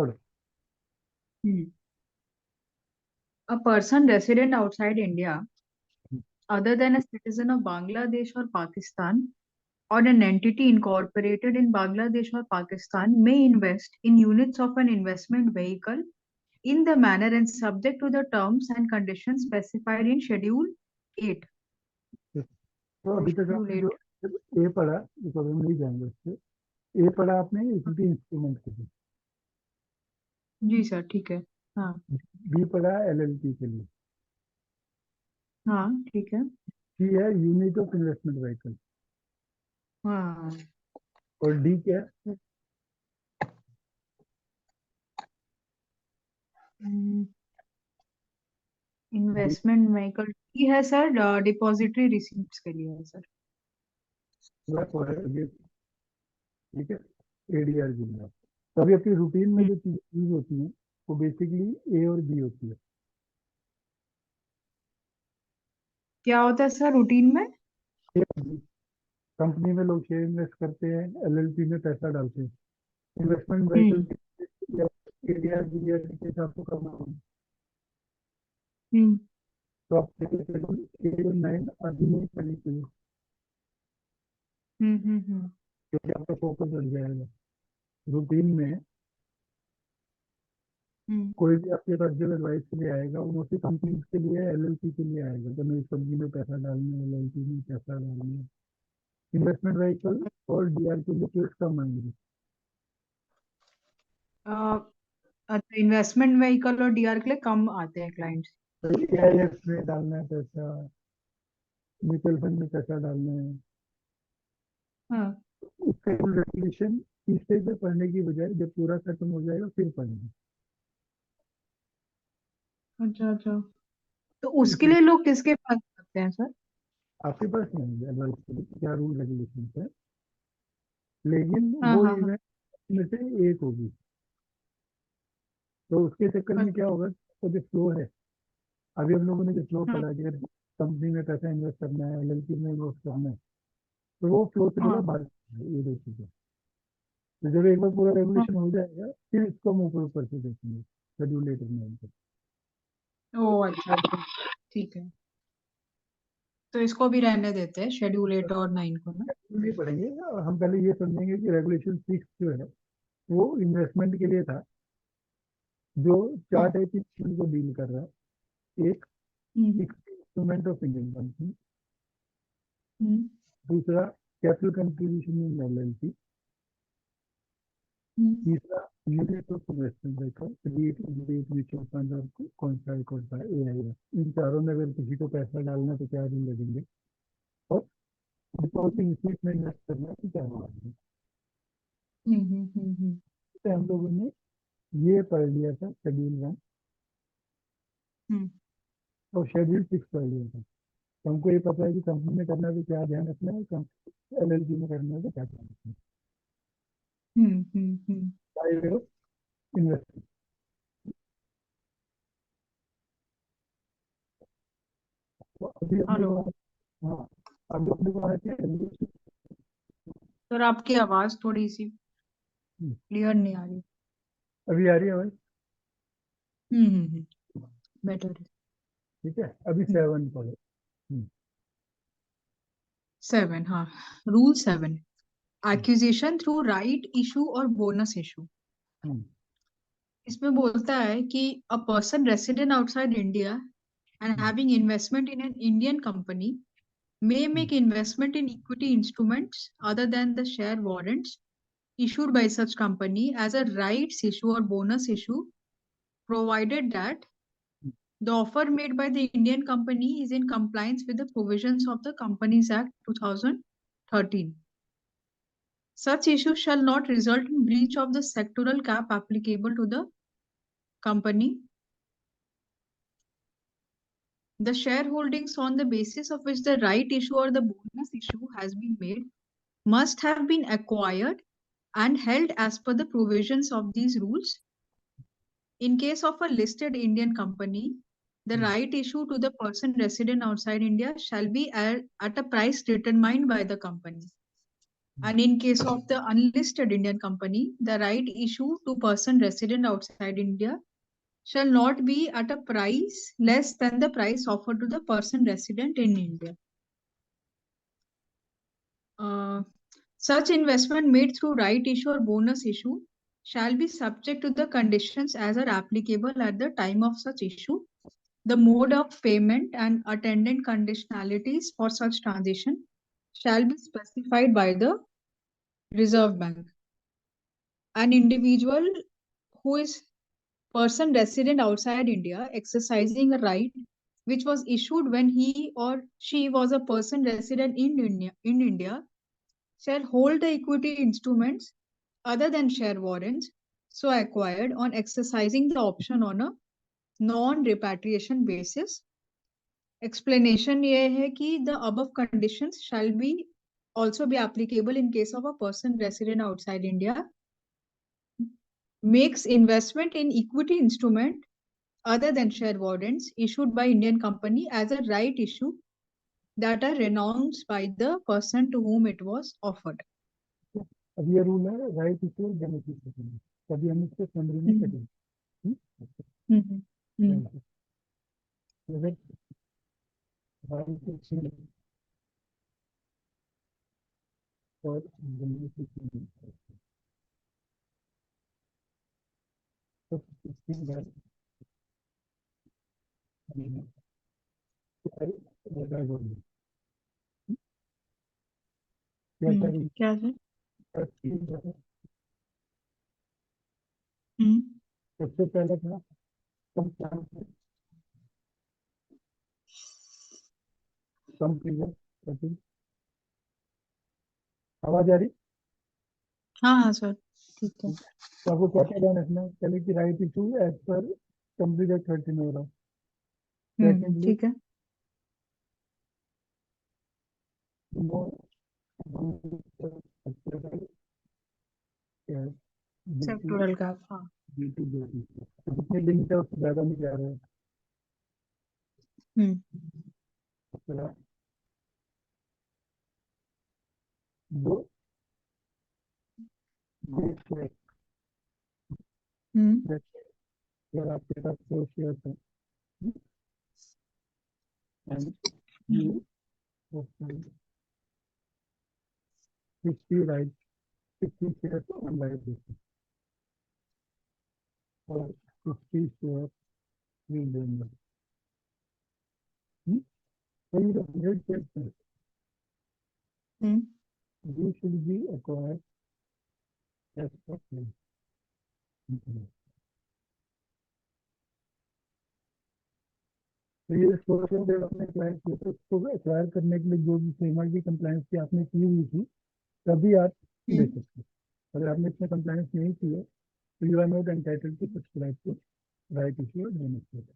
पढ़ो। A person resident outside India, other than a citizen of Bangladesh or Pakistan, or an entity incorporated in Bangladesh or Pakistan, may invest in units of an investment vehicle in the manner and subject to the terms and conditions specified in Schedule 8. तो अभी तक Schedule आपने 8. जो ए पढ़ा, देखो हम नहीं जाएंगे उससे। ए पढ़ा आपने इक्विटी इंस्ट्रूमेंट के लिए, जी सर, ठीक है। हाँ। बी पढ़ा एलएलपी के लिए, हाँ, ठीक है। सी है यूनिट ऑफ इन्वेस्टमेंट व्हीकल, हाँ। और डी क्या है? डी इन्वेस्टमेंट व्हीकल की है सर, डिपॉजिटरी रिसीप्ट्स के लिए है सर। पूरा है, ठीक है, एडीआर के लिए। तो अभी आपकी रूटीन में जो चीजें यूज होती हैं वो बेसिकली ए और बी होती है। क्या होता है सर रूटीन में? ए और बी, कंपनी में लोग शेयर इन्वेस्ट करते हैं, एलएलपी में पैसा डालते हैं। इन्वेस्टमेंट व्हीकल हम्म। एडीआर बीडीआर के हिसाब से करना होगा। हम्म। तो आप शेड्यूल 8 और 9 अभी नहीं करनी चाहिए, हम्म। क्योंकि आपका फोकस बढ़ जाएगा। रूटीन में हम्म। कोई भी आपके पास जब एडवाइस के लिए आएगा वो उसी कंपनी के लिए एलएलपी के लिए आएगा, तो मेरी कंपनी में पैसा डालना है, एलएलपी में पैसा डालना है। इन्वेस्टमेंट व्हीकल और डीआर के लिए केस कम आएंगे। अ, अच्छा, इन्वेस्टमेंट व्हीकल और डीआर के लिए कम आते हैं क्लाइंट्स। तो एआईएफ में डालना है पैसा, म्यूचुअल फंड में पैसा डालना है। हाँ। उसका रेगुलेशन इस स्टेज पे पढ़ने की बजाय जब पूरा खत्म हो जाएगा फिर पढ़ेंगे। अच्छा अच्छा। तो उसके इसलिए लिए लोग किसके पास जाते हैं सर? आपके पास नहीं है एडवाइस के लिए क्या रूल रेगुलेशन है, लेकिन हाँ वो हाँ हाँ। इवेंट में से एक होगी। तो उसके चक्कर में क्या अच्छा। होगा, तो जो फ्लो है, अभी हम लोगों ने जो फ्लो हाँ पढ़ा कि अगर कंपनी में पैसा इन्वेस्ट करना है, एलएलपी में इन्वेस्ट करना है, तो वो फ्लो से थोड़ा हाँ भाग जाता है, ये दो चीजें। तो जब एक बार पूरा हाँ। रेगुलेशन हो जाएगा फिर इसको हम ऊपर ऊपर से देखेंगे शेड्यूल 8 में आएंगे। ओ अच्छा अच्छा, ठीक है। तो इसको भी रहने देते हैं, शेड्यूल 8 और 9 को ना। नहीं पढ़ेंगे, हम पहले ये समझेंगे कि रेगुलेशन 6 जो है वो इन्वेस्टमेंट के लिए था, जो चार हाँ। टाइप की चीज को डील कर रहा है। एक, hmm. Instrument of Indian company. Hmm. दूसरा, capital contribution in LLP. Hmm. तीसरा, unit of investment vehicle, REIT unit mutual fund और कौन सा एआईएफ। इन चारों में अगर किसी को पैसा डालना है तो क्या रूल लगेंगे, और डिपॉजिट स्लिप में इन्वेस्ट करना है तो क्या रूल लगेंगे। हम्म। तो हम लोगों ने ये पढ़ लिया था शेड्यूल 1, हम्म। और शेड्यूल 6 पढ़ लिया था। तो हमको ये पता है कि कंपनी में करना है तो क्या ध्यान रखना है, एलएलपी में करना है तो क्या ध्यान रखना है, hmm. By way of investment. तो अभी अपने हेलो को, हाँ, अभी अपने को आया कि सर, आपकी आवाज थोड़ी सी क्लियर नहीं आ रही। अभी आ रही है भाई? बेटर है। ठीक है, अभी 7 पढ़ो। 7, हाँ। Rule 7, acquisition through right issue और बोनस इशू। हम्म, इसमें बोलता है कि a person resident outside India and hmm, having investment in an Indian company may hmm, make investment in equity instruments other than the share warrants issued by such company as a rights issue or bonus issue, provided that the offer made by the Indian company is in compliance with the provisions of the Companies Act 2013. Such issue shall not result in breach of the sectoral cap applicable to the company. The shareholdings on the basis of which the right issue or the bonus issue has been made must have been acquired and held as per the provisions of these rules. In case of a listed Indian company, the hmm. right issue to the person resident outside India shall be at a price determined by the company. And in case of the unlisted Indian company, the right issue to person resident outside India shall not be at a price less than the price offered to the person resident in India. Uh, Such investment made through right issue or bonus issue shall be subject to the conditions as are applicable at the time of such issue. The mode of payment and attendant conditionalities for such transaction shall be specified by the Reserve Bank. An individual who is person resident outside India exercising a right which was issued when he or she was a person resident in India shall hold the equity instruments other than share warrants so acquired on exercising the option on a non-repatriation basis. Explanation ये है कि the above conditions shall be also be applicable in case of a person resident outside India makes investment in equity instrument other than share warrants issued by Indian company as a right issue that are renounced by the person to whom it was offered. अब ये rule है right issue और beneficiary में, तभी हम इसको summary में करेंगे। अगर राइट इशू और बेनिफिशियरी तो इसकी बात क्या है? सबसे पहले था कंप्लायंस, कंप्लीट आवाज आ रही? हाँ सर ठीक है। तो आपको क्या क्या ध्यान रखना है? पहले की राइट इशू एज पर कंप्लीट 13 हो रहा। सेकेंडली ठीक है। सेक्टोरल का हाँ। जितने लिंक है उससे ज्यादा नहीं जा रहे हैं। दो अगर आपके पास 4 शेयर है and you 50 right 50 share on right basis और 50 शेयर फ्री लेंगे, so you have 100%. You should be acquired as per plan. तो ये सोशल जब आपने अप्लाई किया तो उसको एक्वायर करने के लिए जो भी सेमा की कंप्लायंस की आपने की हुई थी तभी आप ले सकते हैं। अगर आपने इसमें कंप्लायंस नहीं की है तो you are not entitled to subscribe to right issue और बेनिफिट।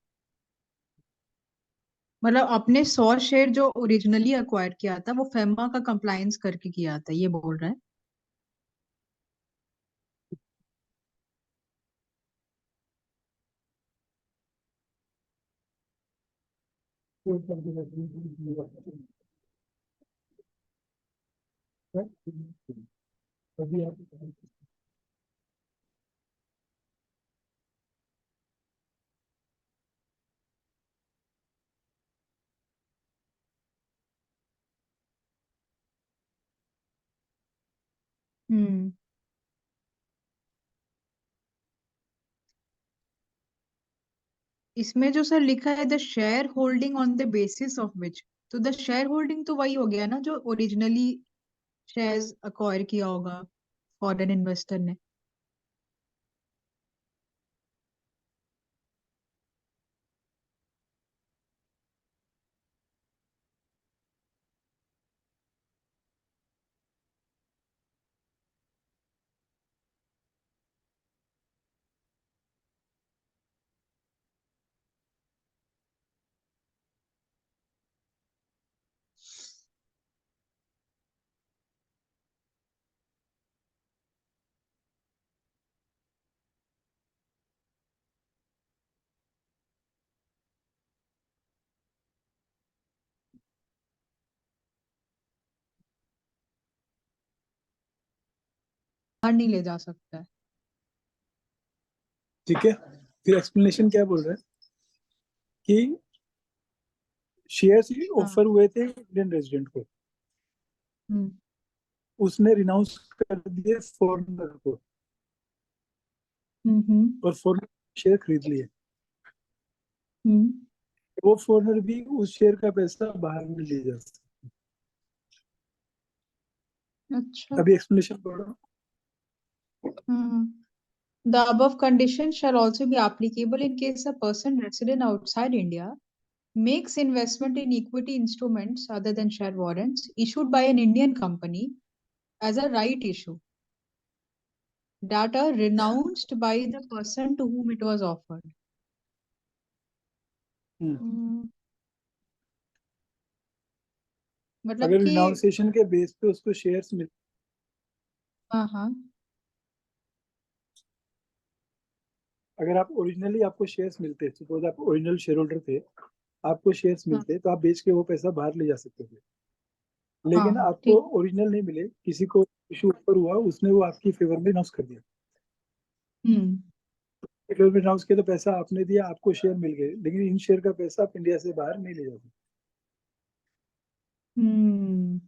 मतलब अपने 100 शेयर जो ओरिजिनली अक्वायर किया था वो फेमा का कंप्लायंस करके किया था, ये बोल रहा है। तभी आप इसमें जो सर लिखा है the share holding on the basis of which, तो द शेयर होल्डिंग तो वही हो गया ना जो ओरिजिनली शेयर्स अक्वायर किया होगा फॉरेन इन्वेस्टर ने। नहीं ले जा सकता है। ठीक है, फिर एक्सप्लेनेशन क्या बोल रहा है कि शेयर्स हाँ। ऑफर हुए थे इंडियन रेजिडेंट को, हम्म उसने रिनाउंस कर दिए फॉरेनर को, हम्म और फॉरेनर शेयर खरीद लिए। हम्म वो फॉरेनर भी उस शेयर का पैसा बाहर नहीं ले जा सकता। अच्छा। अभी एक्सप्लेनेशन पढ़ो। हम्म The above conditions shall also be applicable in case a person resident outside India makes investment in equity instruments other than share warrants issued by an Indian company as a right issue that are renounced by the person to whom it was offered. हम्म, मतलब अगर कि renunciation के base पे उसको shares मिल, हाँ हाँ अगर आप ओरिजिनली आपको शेयर्स मिलते, सपोज आप ओरिजिनल शेयर होल्डर थे, आपको शेयर्स हाँ मिलते तो आप बेच के वो पैसा बाहर ले जा सकते थे। हाँ लेकिन हाँ आपको ठीक। ओरिजिनल नहीं मिले, किसी को इशू ऊपर हुआ, उसने वो आपकी फेवर में अनाउंस कर दिया, हम्म फेवर में अनाउंस किया तो पैसा आपने दिया, आपको शेयर मिल गए, लेकिन इन शेयर का पैसा आप इंडिया से बाहर नहीं ले जा सकते। हम्म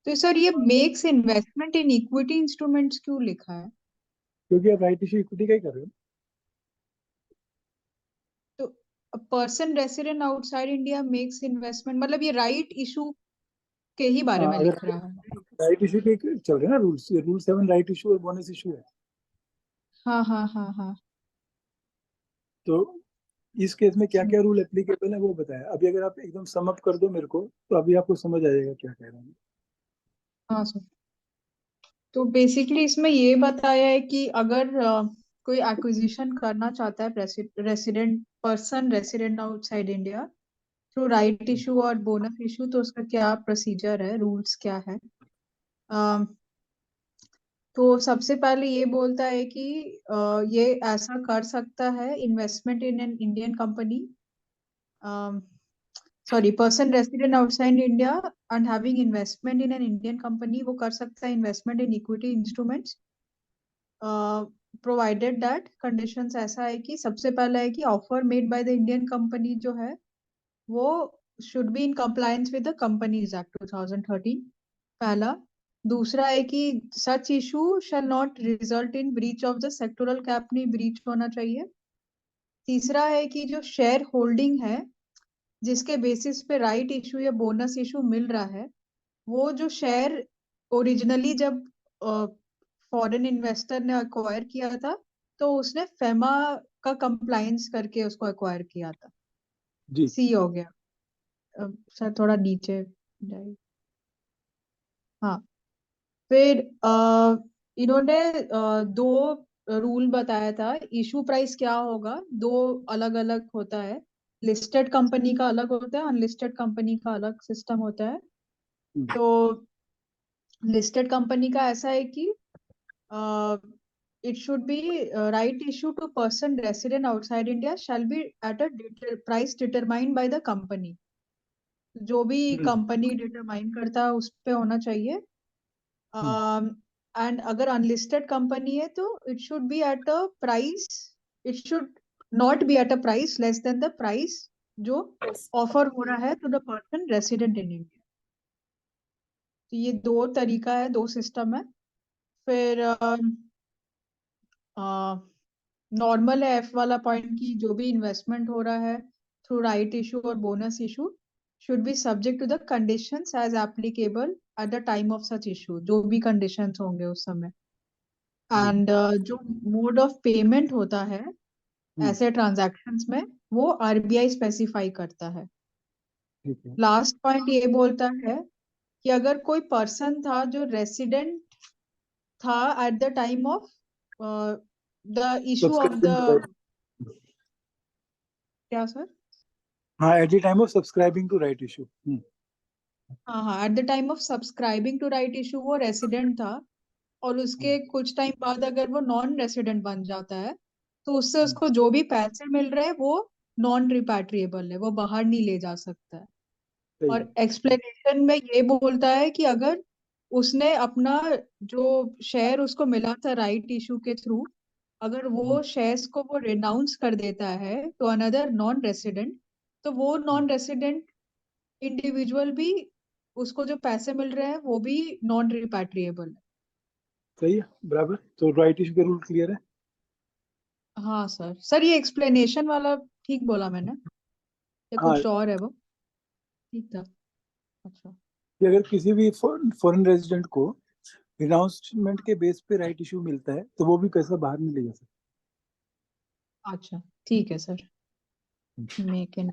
तो सर ये makes investment in equity instruments क्यों लिखा है? क्योंकि आप राइट इशू इक्विटी का ही कर रहे हो। तो person resident outside India makes investment मतलब ये राइट इशू के ही बारे हाँ, में अगर लिख रहा है। राइट इशू के चल रहे हैं ना रूल्स, ये रूल 7 राइट इशू और बोनस इशू है। हाँ हाँ हाँ हाँ तो इस केस में क्या क्या रूल एप्लीकेबल है वो बताया। अभी अगर आप एकदम सम अप कर दो मेरे को, तो अभी आपको समझ आ जाएगा क्या कह रहा हूँ। हाँ सर। तो बेसिकली इसमें ये बताया है कि अगर कोई एक्विजिशन करना चाहता है resident person resident outside India through right issue और बोनस इशू, तो उसका क्या प्रोसीजर है, रूल्स क्या है। अम, तो सबसे पहले ये बोलता है कि ये ऐसा कर सकता है investment in an Indian company, sorry person resident outside India and having investment in an Indian company वो कर सकता है investment in equity instruments provided that conditions ऐसा है कि सबसे पहला है कि offer made by the Indian company जो है वो should be in compliance with the companies act 2013 पहला। दूसरा है कि सच issue shall not result in breach of the sectoral cap, नहीं ब्रीच होना चाहिए। तीसरा है कि जो शेयर होल्डिंग है जिसके बेसिस पे राइट इशू या बोनस इशू मिल रहा है, वो जो शेयर ओरिजिनली जब फॉरेन इन्वेस्टर ने अक्वायर किया था तो उसने फेमा का कंप्लायंस करके उसको अक्वायर किया था। जी सी हो गया। सर थोड़ा नीचे जाइए। हाँ। फिर इन्होंने दो रूल बताया था। इशू प्राइस क्या होगा, दो अलग अलग होता है। लिस्टेड कंपनी का अलग होता है, अनलिस्टेड कंपनी का अलग सिस्टम होता है। तो लिस्टेड कंपनी का ऐसा है कि it should be right issue to person resident outside India shall be at a price determined by the company, जो भी कंपनी डिटरमाइन करता है उस पे होना चाहिए। एंड अगर अनलिस्टेड कंपनी है तो it should be at a price, it should not be at a price less than the price जो ऑफर हो रहा है to the person resident in India. तो ये दो तरीका है, दो सिस्टम है। फिर नॉर्मल है एफ वाला पॉइंट की जो भी इन्वेस्टमेंट हो रहा है थ्रू राइट इशू और bonus issue should be subject to the conditions as applicable at the time of such issue, जो भी कंडीशंस होंगे उस समय। एंड जो मोड ऑफ पेमेंट होता है ऐसे ट्रांजैक्शंस में वो आरबीआई स्पेसिफाई करता है। ठीक है। लास्ट पॉइंट ये बोलता है कि अगर कोई पर्सन था जो रेसिडेंट था at the time of the issue of the, क्या सर? हाँ, at the time of subscribing to right issue. हाँ हाँ, at the time of subscribing to right issue वो रेसिडेंट था और उसके कुछ टाइम बाद अगर वो नॉन रेसिडेंट बन जाता है तो उससे उसको जो भी पैसे मिल रहे हैं वो नॉन रिपैट्रिएबल है, वो बाहर नहीं ले जा सकता है। सही और है। एक्सप्लेनेशन में ये बोलता है कि अगर उसने अपना जो शेयर उसको मिला था राइट इशू के थ्रू, अगर वो शेयर्स को वो रिनाउंस कर देता है तो अनदर नॉन रेसिडेंट, तो वो नॉन रेसिडेंट इंडिविजुअल भी, उसको जो पैसे मिल रहे हैं वो भी नॉन रिपैट्रिएबल है। सही है, बराबर। तो राइट इशू का रूल क्लियर है। हाँ सर, सर ये एक्सप्लेनेशन वाला ठीक बोला मैंने या हाँ, कुछ और है वो? ठीक था। अच्छा। कि अगर किसी भी फॉरेन रेजिडेंट को रिनाउंसमेंट के बेस पे राइट इशू मिलता है तो वो भी पैसा बाहर नहीं ले जा सकता। अच्छा ठीक है सर, मेक एन।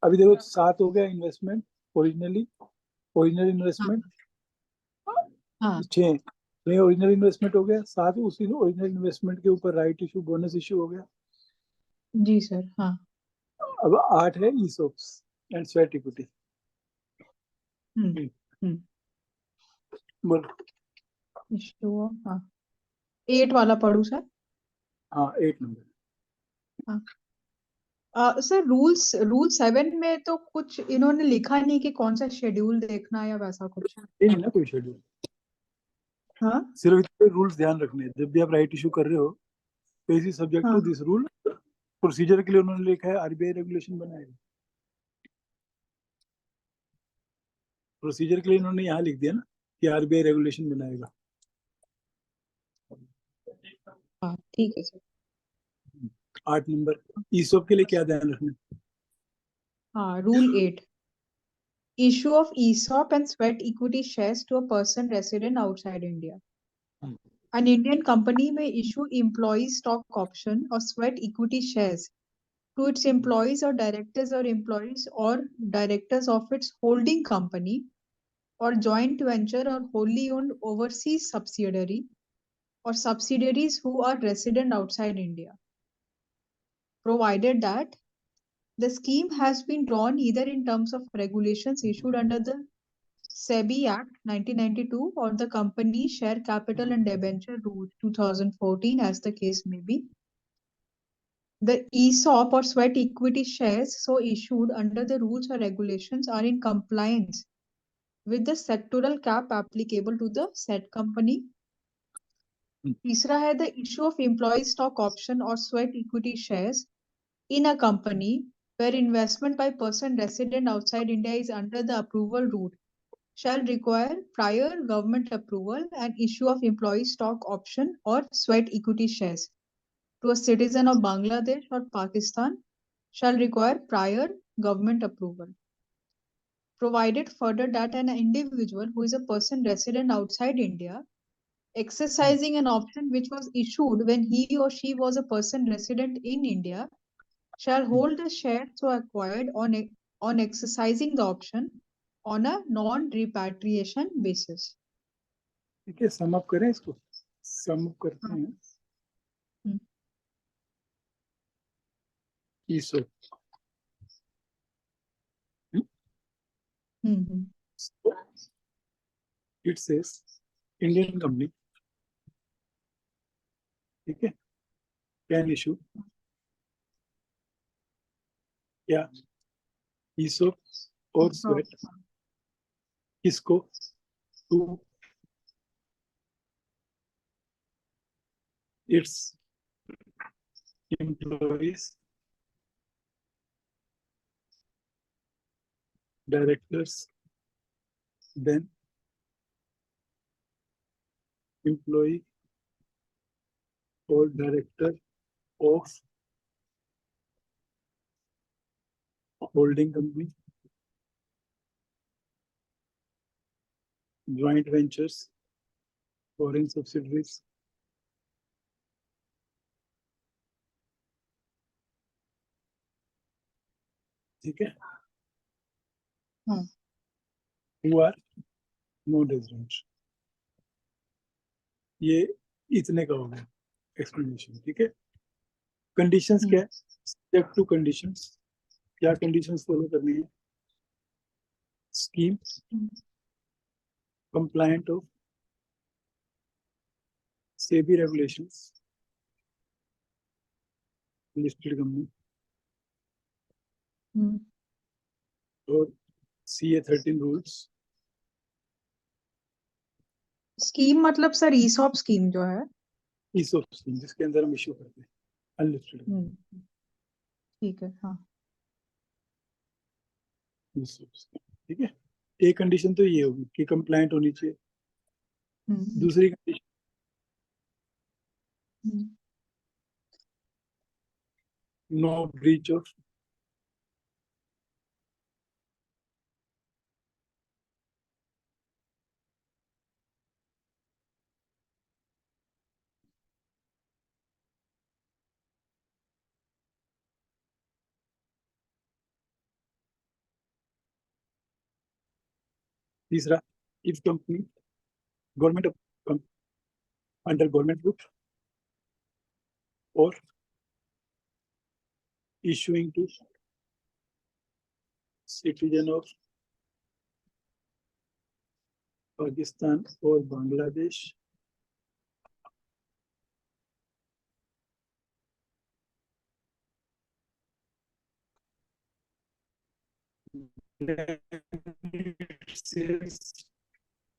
अभी देखो 7 हो गया इन्वेस्टमेंट, ओरिजिनल हाँ इन्वेस्टमेंट हाँ 6 ओरिजिनल इन्वेस्टमेंट हो गया, 7 उसी ओरिजिनल इन्वेस्टमेंट के ऊपर राइट इशू बोनस इशू हो गया। जी सर। हाँ। अब 8 है ईसोप्स एंड स्वेट इक्विटी। हम्म हम्म बोलो। इशू, हाँ 8 वाला पढ़ू सर? हाँ 8 नंबर। हाँ। सर रूल 7 में तो कुछ इन्होंने लिखा नहीं कि कौन सा शेड्यूल देखना है या वैसा कुछ। ये नहीं ना कोई शेड्यूल, हाँ। सिर्फ इतने रूल्स ध्यान रखने हैं। जब भी आप राइट इशू कर रहे हो तो इसी सब्जेक्ट टू हाँ। दिस रूल प्रोसीजर के लिए उन्होंने लिखा है आरबीआई रेगुलेशन बनाएगा। प्रोसीजर के लिए इन्होंने यहाँ लिख दिया ना कि आरबीआई रेगुलेशन बनाएगा। हाँ ठीक है सर। 8 नंबर ईसोप के लिए क्या ध्यान रखना है? हाँ rule 8, issue of ESOP and sweat equity shares to a person resident outside India. An Indian company may issue employee stock option or sweat equity shares to its employees or employees or directors of its holding company or joint venture or wholly owned overseas subsidiary or subsidiaries who are resident outside India, provided that the scheme has been drawn either in terms of regulations issued under the SEBI Act 1992 or the Company Share Capital and Debenture Rules 2014, as the case may be. The ESOP or sweat equity shares so issued under the rules or regulations are in compliance with the sectoral cap applicable to the said company. तीसरा है the issue of employee stock option or sweat equity shares in a company where investment by person resident outside India is under the approval route shall require prior government approval and issue of employee stock option or sweat equity shares to a citizen of Bangladesh or Pakistan shall require prior government approval. Provided further that an individual who is a person resident outside India exercising an option which was issued when he or she was a person resident in India shall hold the share so acquired on exercising the option on a non-repatriation basis. ठीक है, sum up करें इसको। सम up करते हैं। Hmm ESOP hmm it says Indian company, ठीक है, can issue क्या ESOP और स्वेट किसको? To its employees, directors, then employ और director of holding company, joint ventures, foreign subsidiaries, ठीक है, हाँ who are non resident। ये इतने का हो गया एक्सप्लेनेशन, ठीक है। कंडीशंस क्या है? सब्जेक्ट टू कंडीशंस, क्या कंडीशंस फॉलो करनी है? Scheme compliant of SEBI regulations, listed company और CA 13 rules, स्कीम मतलब सर ईसॉप स्कीम जो है। ESOP स्कीम जिसके अंदर हम इश्यू करते हैं अनलिस्टेड ठीक है, हाँ। ESOP स्कीम, ठीक है। एक कंडीशन तो ये होगी कि कंप्लायंट होनी चाहिए। दूसरी condition, hmm, no breach of तीसरा, if company government under government book और issuing to citizen of Pakistan और Bangladesh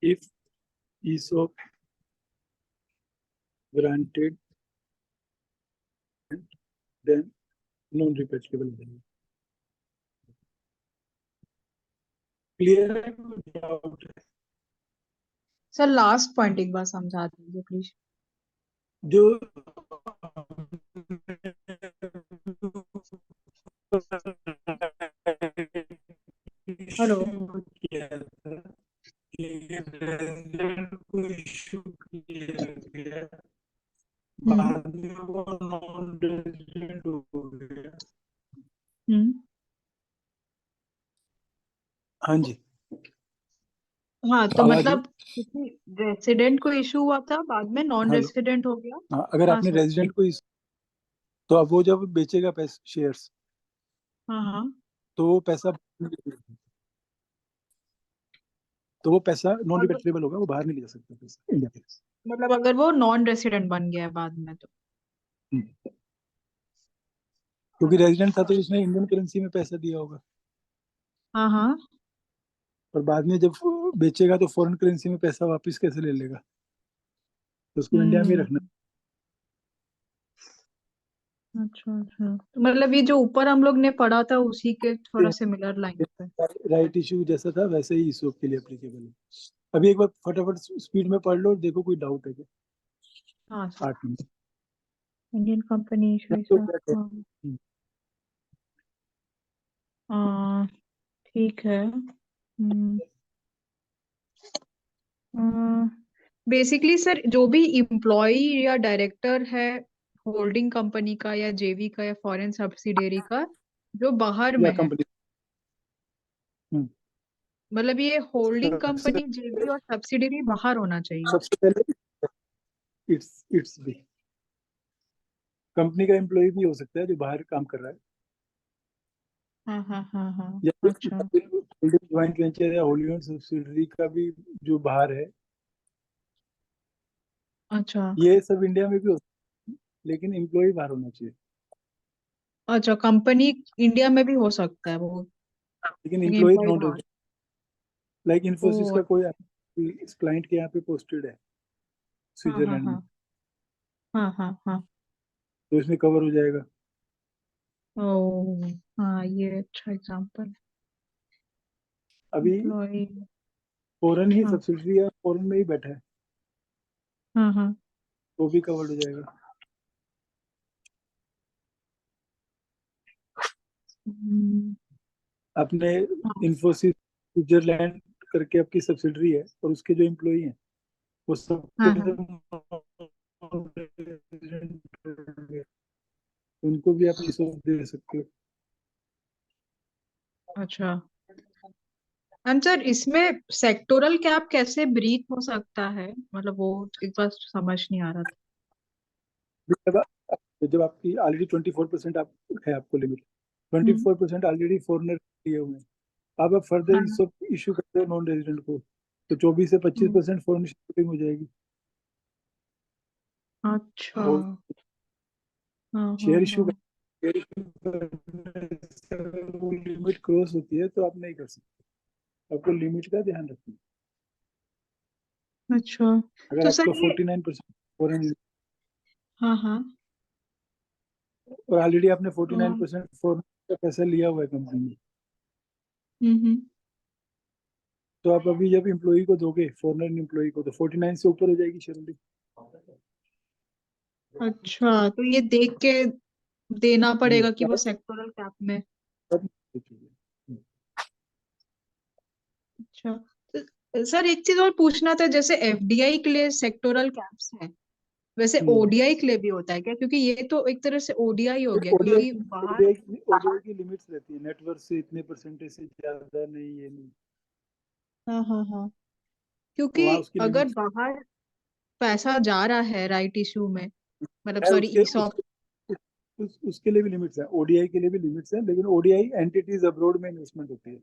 if ESOP granted then non-repatchable value. Clear है? डाउट है? सर लास्ट पॉइंट एक बार समझा दीजिए प्लीज। जो हेलो। किया था कि रेजिडेंट को इशू किया गया, बाद में वो नॉन रेजिडेंट हो गया। हम्म। हाँ जी, हाँ तो आवाज मतलब किसी रेसिडेंट को इशू हुआ था, बाद में नॉन हेलो, रेसिडेंट हो गया। हाँ, अगर हाँ आपने सर। रेजिडेंट को तो अब वो जब बेचेगा पैसे शेयर्स हाँ हाँ। तो वो पैसा तो वो पैसा नॉन और रिपेट्रेबल होगा, वो बाहर नहीं ले जा सकता पैसा इंडिया के। मतलब अगर वो नॉन रेसिडेंट बन गया है बाद में तो। क्योंकि रेजिडेंट था तो अच्छा। उसने इंडियन करेंसी में पैसा दिया होगा, हाँ हाँ। और बाद में जब बेचेगा तो फॉरेन करेंसी में पैसा वापस कैसे ले लेगा, तो उसको इंडिया में ही रखना। हम्म। अच्छा अच्छा, तो मतलब ये जो ऊपर हम लोग ने पढ़ा था उसी के थोड़ा सिमिलर लाइन पे। राइट इशू जैसा था वैसे ही ईसोप के लिए एप्लीकेबल है। अभी एक बार फटाफट स्पीड में पढ़ लो और देखो कोई डाउट है क्या। हाँ sir. 8 minute Indian company issue तो ऐसा। क्या है? हाँ ठीक है। बेसिकली सर जो भी इम्प्लॉय या डायरेक्टर है होल्डिंग कंपनी का या जेवी का या फॉरेन सब्सिडियरी का जो बाहर या में है, कंपनी मतलब ये होल्डिंग सबसे कंपनी जेवी और सब्सिडियरी बाहर होना चाहिए। सबसे पहले इट्स भी कंपनी का एम्प्लॉय भी हो सकता है जो बाहर काम कर रहा है, हाँ हाँ हाँ हाँ। या अच्छा होल्डिंग ज्वाइंट वेंचर या होल्डिंग सब्सिडरी का भी जो बाहर है। अच्छा। ये सब इंडिया में भी हो सकता है, लेकिन एम्प्लॉय बाहर होना चाहिए। अच्छा कंपनी इंडिया में भी हो सकता है वो, लेकिन लेकिन एम्प्लॉय एम्प्लॉय नॉन बाहर। रेजिडेंट, लाइक इन्फोसिस ओ। का कोई इस क्लाइंट के यहाँ पे पोस्टेड है हाँ हाँ स्विट्जरलैंड में, हाँ हाँ हाँ हाँ। तो इसमें कवर हो जाएगा। ओ हाँ, ये अच्छा एग्जांपल है। अभी एम्प्लॉय। फॉरेन ही हाँ सब्सिडरी है, फॉरेन में ही बैठा है, हाँ हाँ। वो भी कवर्ड हो जाएगा। हम्म, अपने हाँ इन्फोसिस स्विट्जरलैंड करके आपकी सब्सिडरी है और उसके जो एम्प्लॉय हैं वो सब हाँ हाँ। उनको भी आप रिसोर्स दे सकते हो। अच्छा एंड सर इसमें सेक्टोरल कैप कैसे ब्रीथ हो सकता है, मतलब वो एक बार समझ नहीं आ रहा था। जब आपकी ऑलरेडी 24% आप है आपको लिमिट, हम्म। 24% ऑलरेडी फॉरनर लिए हुए हैं। अब आप फर्दर हाँ। सब इशू करते हो नॉन रेजिडेंट को, तो 24 से हम्म, 25% फॉरेन शिपिंग हो जाएगी। अच्छा। और हाँ हाँ शेयर इशू हाँ। शेयर इशू लिमिट क्रॉस होती है तो आप नहीं कर सकते, आपको लिमिट का ध्यान रखना। अच्छा, अगर तो सर आपका ये 49% फॉरेन हाँ हाँ और ऑलरेडी आपने अ, 49% फॉरेन का पैसा लिया हुआ है कंपनी में, हम्म। तो आप अभी जब एम्प्लॉई को दोगे, फॉरेन एम्प्लॉई को, तो 49 से ऊपर हो जाएगी शेयरिंग। अच्छा, तो ये देख के देना पड़ेगा कि वो सेक्टोरल कैप में। अच्छा, तो सर एक चीज और पूछना था, जैसे एफडीआई के लिए सेक्टोरल कैप्स है, वैसे ओडीआई के लिए भी होता है क्या? क्योंकि ये तो एक तरह से ओडीआई हो गया, ओडीआई क्योंकि बाहर। ओडीआई की लिमिट्स रहती है, नेटवर्क से इतने परसेंटेज से ज्यादा नहीं, ये नहीं, हाँ हाँ हाँ, क्योंकि वहाँ उसकी अगर लिमिट्स बाहर पैसा जा रहा है राइट इशू में, मतलब है। सॉरी उसके ईसॉप। उसके लिए भी लिमिट्स है, ओडीआई के लिए भी लिमिट्स है, लेकिन ओडीआई एंटिटीज अब्रॉड में इन्वेस्टमेंट होती है।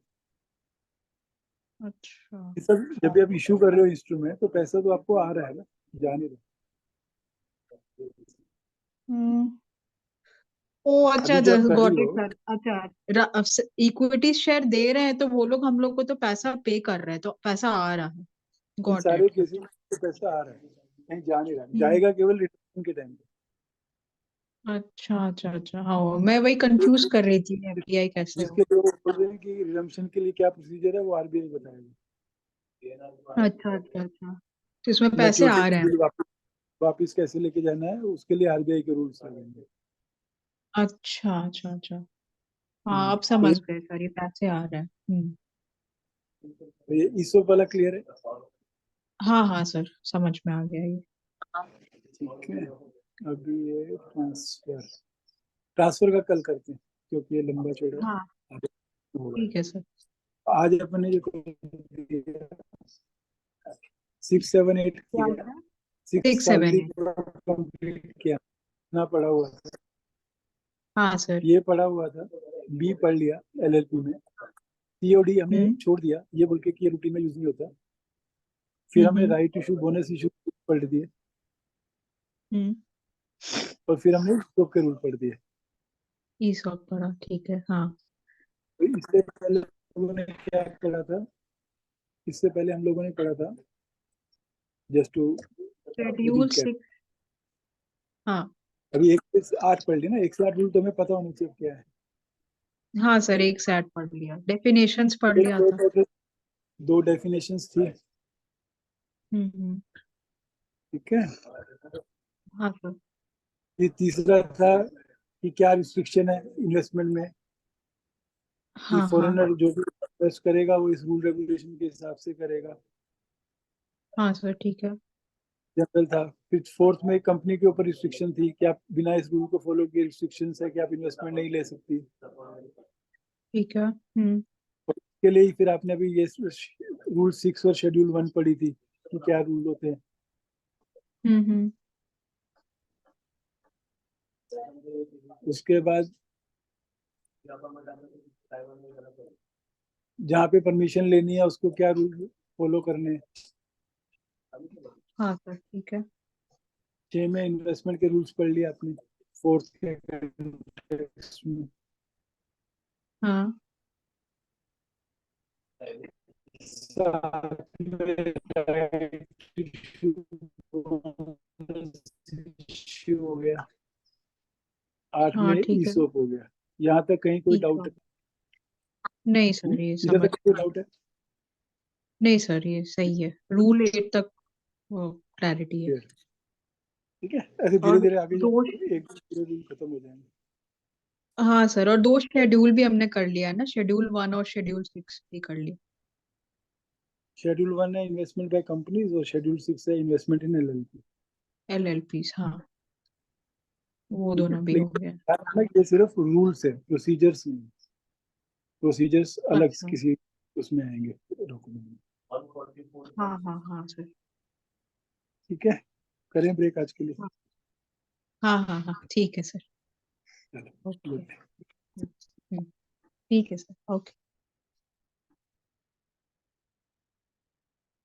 अच्छा। ये सब जब भी आप इशू कर रहे हो इंस्ट्रूमेंट, तो पैसा तो आपको आ रहा है ना, जा नहीं रहा। हम्म। ओ अच्छा, अभी जो आप कर रही गॉट इट हो, सर। अच्छा, इक्विटी शेयर दे रहे हैं तो वो लोग हम लोग को तो पैसा पे कर रहे हैं, तो पैसा आ रहा है। इन गॉट सारे इट। केसेस में तो पैसा आ रहा है, कहीं जा नहीं रहा, हम्म। जाएगा केवल रिटर्न के टाइम अच्छा अच्छा अच्छा, हाँ मैं वही कंफ्यूज पे। कर रही थी एफडीआई कैसे जिसके हो। लिए वो बोल रहे हैं कि रिडम्पशन के लिए क्या प्रोसीजर है, वो आरबीआई बताएगा। अच्छा अच्छा अच्छा, तो इसमें पैसे आ रहे हैं। मैच्योरिटी वापस वापस कैसे लेके जाना है, उसके लिए आरबीआई के रूल्स लगेंगे। अच्छा अच्छा अच्छा, हाँ अब तो समझ गए सर, ये पैसे आ रहे हैं। ये ईसो वाला क्लियर है? हाँ हाँ सर, समझ में आ गया ये। ठीक है, अभी ये ट्रांसफर ट्रांसफर का कल करते हैं, क्योंकि ये लंबा चौड़ा है, हाँ आगे होगा। ठीक है सर। आज अपने जो 6 7 8 क्या किया, था? 6 6 7 ऑलरेडी 8। कंप्लीट किया ना, पड़ा हुआ था, हाँ सर। ये पड़ा हुआ था, बी पढ़ लिया एलएलपी में, सीओडी हमने हम्म छोड़ दिया ये बोल के कि ये रूटीन में यूज नहीं होता। फिर हमने हम्म राइट इशू, बोनस इशू पढ़ दिए, हम्म। और फिर हमने स्टॉक के रूल पढ़ दिए। ई सॉप पड़ा, ठीक है हाँ। तो इससे पहले हम लोगों ने क्या पढ़ा था, इससे पहले हम लोगों ने पढ़ा था, जस्ट टू शेड्यूल रिकैप, 6। हाँ अभी 1 से 8 पढ़ लिया ना, 1 से 8 रूल तो हमें पता होना चाहिए क्या है। हाँ सर, एक सेट पढ़ लिया, डेफिनेशंस पढ़ एक लिया था। दो डेफिनेशंस थी, हम्म। ठीक है। हाँ सर। ये तीसरा था कि क्या रिस्ट्रिक्शन है इन्वेस्टमेंट में, कि हाँ हाँ फॉरेनर जो भी इन्वेस्ट करेगा वो इस रूल रेगुलेशन के हिसाब से करेगा, हाँ सर, ठीक है जनरल था। फिर फोर्थ में कंपनी के ऊपर रिस्ट्रिक्शन थी कि आप बिना इस रूल को फॉलो किए, रिस्ट्रिक्शन है कि आप इन्वेस्टमेंट नहीं ले सकती। ठीक है। के लिए ही फिर आपने अभी ये रूल 6 और शेड्यूल 1 पढ़ी थी कि क्या रूल होते हैं। हम्म। उसके बाद जहाँ पे परमिशन लेनी है उसको क्या रूल फॉलो करने हैं। हाँ सर, ठीक है। 6 में इन्वेस्टमेंट के रूल्स पढ़ लिए आपने, फोर्थ के context में। हाँ 7 में issue हो गया, 8 हाँ में ठीक है। ईसोप हो गया। यहाँ तक कहीं कोई ई डाउट सॉप है? नहीं सर, ये इधर समझ तक कोई में आ डाउट है? नहीं सर, ये सही है, रूल 8 तक क्लैरिटी है। ठीक है, ऐसे धीरे और धीरे आगे दो, जाएंगे, एक पूरे रूल खत्म हो जाएंगे। हाँ सर, और 2 शेड्यूल भी हमने कर लिया है ना, शेड्यूल 1 और शेड्यूल 6 भी कर लिया। शेड्यूल 1 है इन्वेस्टमेंट बाय कंपनीज, और शेड्यूल 6 है इन्वेस्टमेंट इन एलएलपी। एलएलपीज, हाँ वो ठीक है, दोनों भी हो लेकिन गया। ध्यान रखना कि ये सिर्फ रूल्स है, प्रोसीजर्स नहीं। प्रोसीजर्स अलग अच्छा, किसी उसमें आएंगे डॉक्यूमेंट में। हाँ हाँ हाँ सर। ठीक है, करें ब्रेक आज के लिए। हाँ हाँ हाँ हाँ, ठीक है सर। चलो, ओके। गुड। ठीक है सर, ओके।